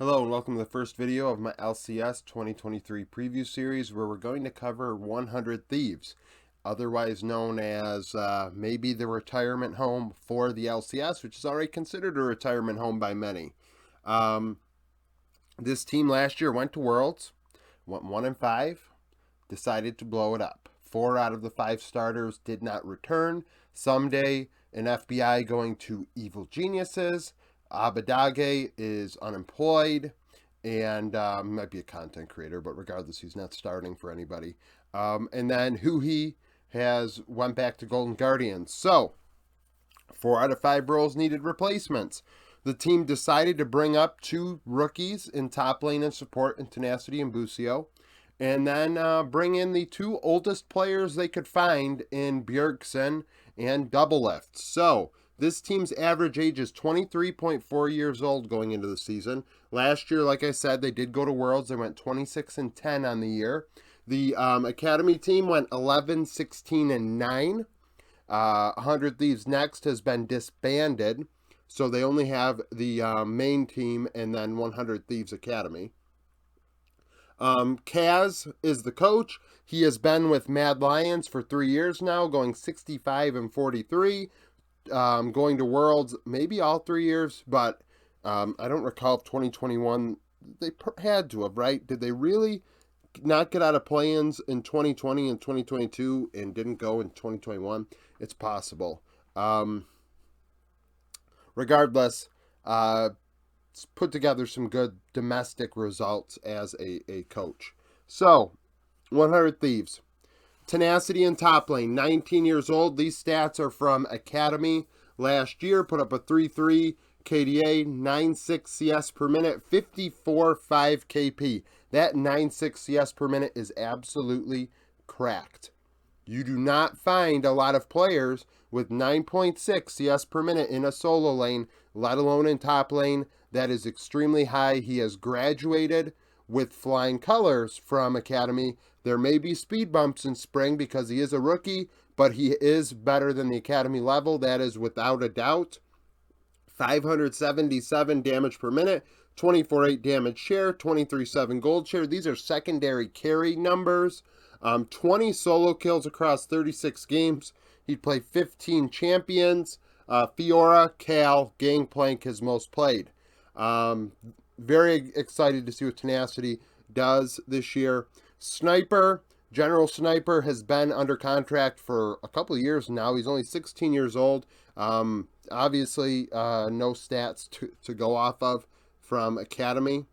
Hello and welcome to the first video of my LCS 2023 preview series where we're going to cover 100 Thieves, otherwise known as maybe the retirement home for the LCS, which is already considered a retirement home by many. This team last year went to Worlds, went 1-5, decided to blow it up. 4 out of the 5 starters did not return. Someday an FBI going to Evil Geniuses. Abadage is unemployed and might be a content creator, but regardless, he's not starting for anybody. And then Huhi has went back to Golden Guardians. So 4 out of 5 roles needed replacements. The team decided to bring up 2 rookies in top lane and support in Tenacity and Busio, and then bring in the 2 oldest players they could find in Bjergsen and Doublelift. So this team's average age is 23.4 years old going into the season. Last year, like I said, they did go to Worlds. They went 26-10 on the year. The Academy team went 11-16-9. 100 Thieves Next has been disbanded, so they only have the main team and then 100 Thieves Academy. Kaz is the coach. He has been with Mad Lions for 3 years now, going 65-43. Going to Worlds maybe all 3 years, but I don't recall if 2021 they had to have, right? Did they really not get out of play-ins in 2020 and 2022 and didn't go in 2021? It's possible. Regardless, put together some good domestic results as a coach. So 100 Thieves. Tenacity in top lane, 19 years old. These stats are from Academy last year. Put up a 3-3 KDA, 9.6 CS per minute, 54.5 KP. That 9.6 CS per minute is absolutely cracked. You do not find a lot of players with 9.6 CS per minute in a solo lane, let alone in top lane. That is extremely high. He has graduated with flying colors from Academy. There may be speed bumps in spring because he is a rookie, but he is better than the Academy level. That is without a doubt. 577 damage per minute, 24.8 damage share, 23.7 gold share. These are secondary carry numbers. 20 solo kills across 36 games. He'd play 15 champions. Fiora, Cal, Gangplank his most played. Very excited to see what Tenacity does this year. Sniper, General Sniper, has been under contract for a couple of years now. He's only 16 years old. Obviously, no stats to go off of from Academy.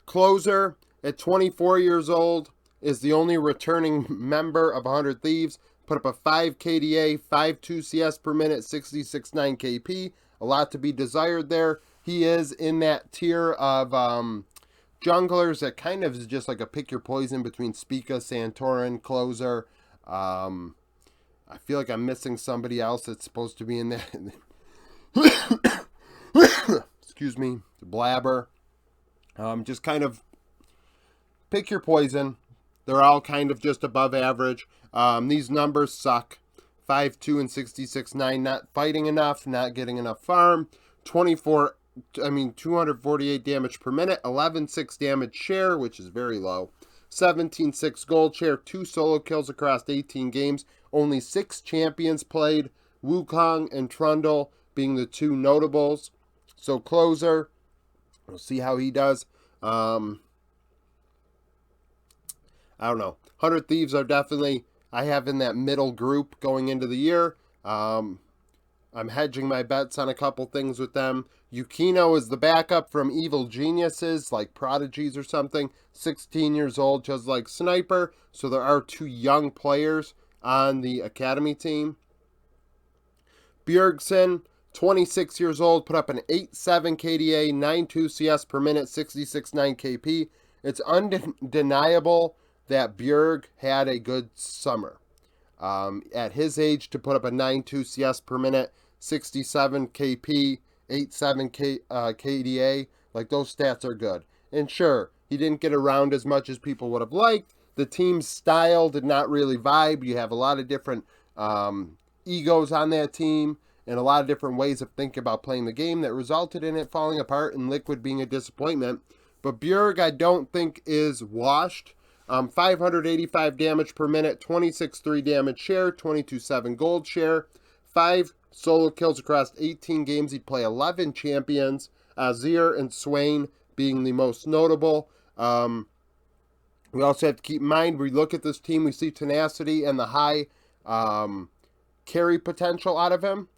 Closer, at 24 years old, is the only returning member of 100 Thieves. Put up a 5 KDA, 5.2 CS per minute, 66.9 KP. A lot to be desired there. He is in that tier of junglers that kind of is just like a pick your poison between Spica, Santorin, Closer. I feel like I'm missing somebody else that's supposed to be in there. Excuse me, Blabber. Just kind of pick your poison. They're all kind of just above average. These numbers suck. 5.2 and 66.9, not fighting enough, not getting enough farm. 248 damage per minute, 11.6 damage share, which is very low. 17.6 gold share, 2 solo kills across 18 games. Only 6 champions played, Wukong and Trundle being the 2 notables. So Closer, we'll see how he does. I don't know. 100 Thieves are definitely, I have in that middle group going into the year. I'm hedging my bets on a couple things with them. Yukino is the backup from Evil Geniuses, like Prodigies or something. 16 years old, just like Sniper. So there are 2 young players on the Academy team. Bjergsen, 26 years old, put up an 8.7 KDA, 9.2 CS per minute, 66.9 KP. It's undeniable that Bjerg had a good summer. At his age, to put up a 9.2 CS per minute, 67 KP, 8.7 KDA, like those stats are good. And sure, he didn't get around as much as people would have liked. The team's style did not really vibe. You have a lot of different egos on that team, and a lot of different ways of thinking about playing the game that resulted in it falling apart and Liquid being a disappointment. But Bjerg, I don't think is washed. 585 damage per minute, 26.3 damage share, 22.7 gold share, 5 solo kills across 18 games. He'd play 11 champions, Azir and Swain being the most notable. We also have to keep in mind, we look at this team, we see tenacity and the high carry potential out of him.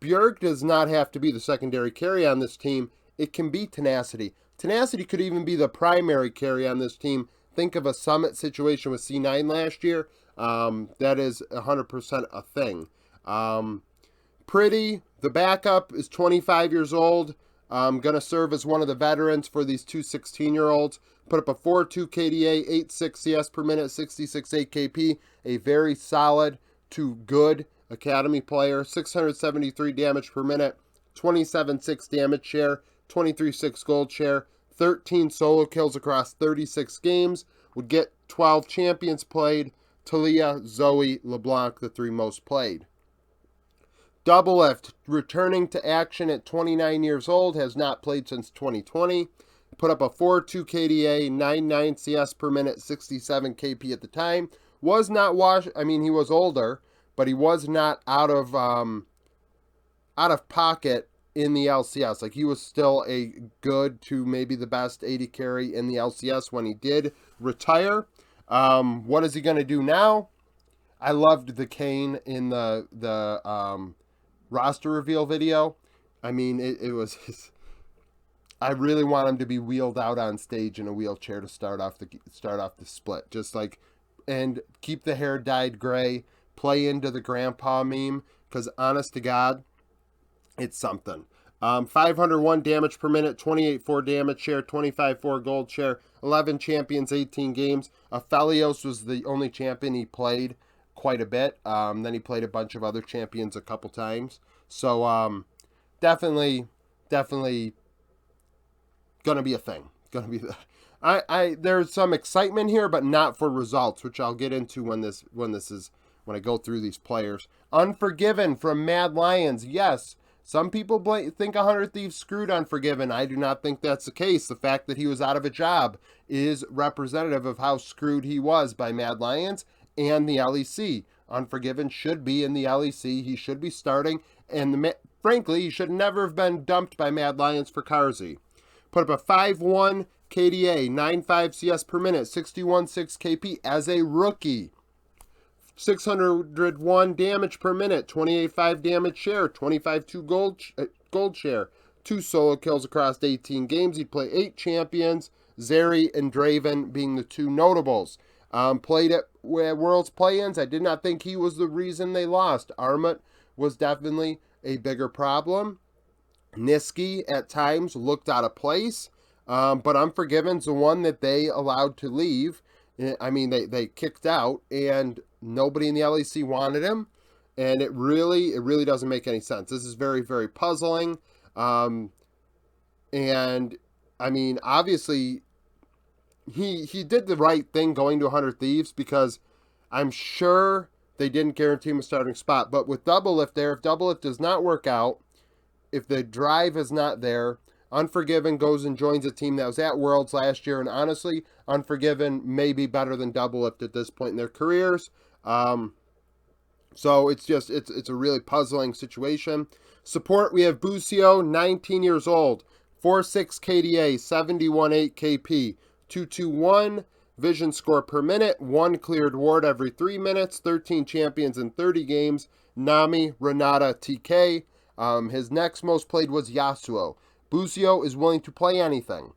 Bjerg does not have to be the secondary carry on this team. It can be tenacity. Tenacity could even be the primary carry on this team. Think of a Summit situation with C9 last year. That is 100% a thing. Pretty, the backup, is 25 years old. Going to serve as one of the veterans for these two 16-year-olds. Put up a 4.2 KDA, 8.6 CS per minute, 66.8 KP. A very solid to good academy player. 673 damage per minute, 27.6 damage share, 23.6 gold share, 13 solo kills across 36 games. Would get 12 champions played. Talia, Zoe, LeBlanc, the 3 most played. Doublelift, returning to action at 29 years old, has not played since 2020. Put up a 4.2 KDA, 9.9 CS per minute, 67 KP at the time. Was not washed. I mean, he was older, but he was not out of pocket in the LCS. Like, he was still a good to maybe the best 80 carry in the LCS when he did retire. What is he going to do now? I loved the Kane in the roster reveal video. I mean, it was I really want him to be wheeled out on stage in a wheelchair to start off the split. Just like, and keep the hair dyed gray, play into the grandpa meme, because honest to God, it's something. 501 damage per minute, 28.4 damage share, 25.4 gold share, 11 champions, 18 games. Aphelios was the only champion he played quite a bit. Then he played a bunch of other champions a couple times. So definitely gonna be a thing. Gonna be there's some excitement here, but not for results, which I'll get into when I go through these players. Unforgiven from Mad Lions. Yes, some people think 100 Thieves screwed Unforgiven. I do not think that's the case. The fact that he was out of a job is representative of how screwed he was by Mad Lions and the LEC. Unforgiven should be in the LEC. He should be starting, and frankly, he should never have been dumped by Mad Lions for Carzzy. Put up a 5.1 KDA, 9.5 CS per minute, 61.6 KP as a rookie. 601 damage per minute, 28.5 damage share, 25.2 gold share, 2 solo kills across 18 games. He'd play 8 champions, Zeri and Draven being the 2 notables. Played at Worlds Play-Ins. I did not think he was the reason they lost. Armut was definitely a bigger problem. Niski at times looked out of place, but Unforgiven's the one that they allowed to leave. I mean, they kicked out, and nobody in the LEC wanted him, and it really doesn't make any sense. This is very, very puzzling, and I mean, obviously, he did the right thing going to 100 Thieves, because I'm sure they didn't guarantee him a starting spot. But with Doublelift there, if Doublelift does not work out, if the drive is not there, Unforgiven goes and joins a team that was at Worlds last year, and honestly, Unforgiven may be better than Doublelift at this point in their careers. So it's a really puzzling situation. Support, we have Busio, 19 years old, 4.6 KDA, 71.8 KP, 221 vision score per minute, 1 cleared ward every 3 minutes, 13 champions in 30 games, Nami, Renata, TK. His next most played was Yasuo. Busio is willing to play anything.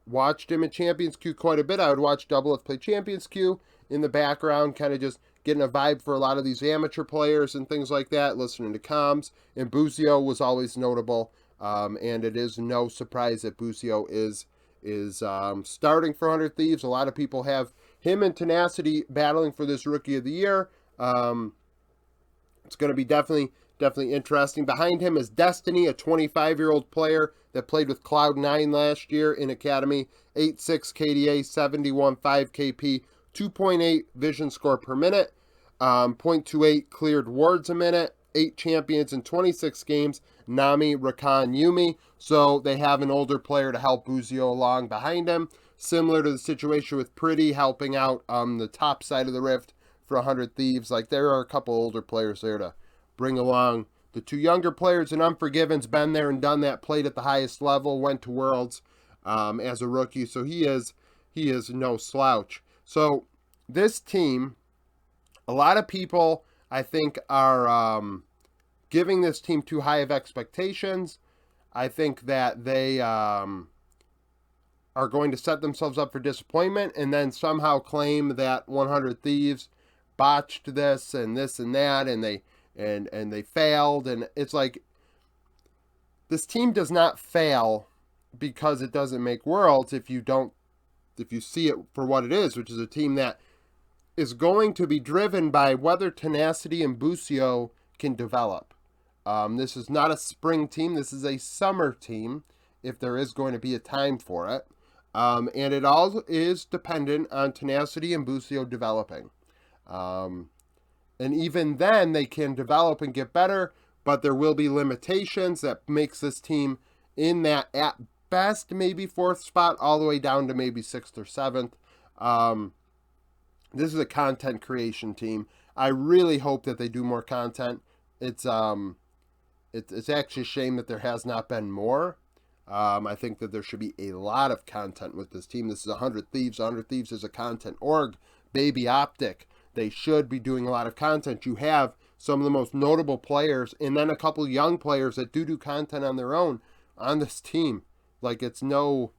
Watched him at Champions Queue quite a bit. I would watch Doublelift play Champions Queue in the background, kind of just getting a vibe for a lot of these amateur players and things like that, listening to comms. And Busio was always notable, and it is no surprise that Busio is starting for 100 Thieves. A lot of people have him and Tenacity battling for this Rookie of the Year. It's going to be definitely interesting. Behind him is Destiny, a 25-year-old player that played with Cloud9 last year in Academy. 8.6 KDA, 71.5 KP, 2.8 vision score per minute, 0.28 cleared wards a minute, 8 champions in 26 games, Nami, Rakan, Yumi. So they have an older player to help Busio along behind him. Similar to the situation with Pretty helping out the top side of the Rift for 100 Thieves. Like, there are a couple older players there to bring along the 2 younger players. And Unforgiven's been there and done that, played at the highest level, went to Worlds as a rookie. So he is no slouch. So this team, a lot of people, I think, are giving this team too high of expectations. I think that they are going to set themselves up for disappointment and then somehow claim that 100 Thieves botched this and that, and they failed. And it's like, this team does not fail because it doesn't make Worlds if you see it for what it is, which is a team that is going to be driven by whether tenacity and Busio can develop. This is not a spring team. This is a summer team, if there is going to be a time for it. And it all is dependent on tenacity and Busio developing. And even then, they can develop and get better, but there will be limitations that makes this team in that, at best, maybe 4th spot, all the way down to maybe 6th or 7th. This is a content creation team. I really hope that they do more content. It's actually a shame that there has not been more. I think that there should be a lot of content with this team. This is 100 Thieves. 100 Thieves is a content org. Baby Optic. They should be doing a lot of content. You have some of the most notable players and then a couple young players that do content on their own on this team. Like, there's no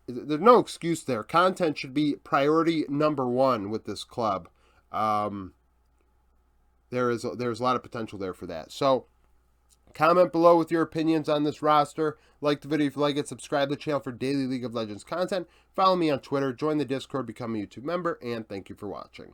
excuse there. Content should be priority number 1 with this club. There's a lot of potential there for that. So comment below with your opinions on this roster. Like the video if you like it. Subscribe to the channel for daily League of Legends content. Follow me on Twitter. Join the Discord. Become a YouTube member. And thank you for watching.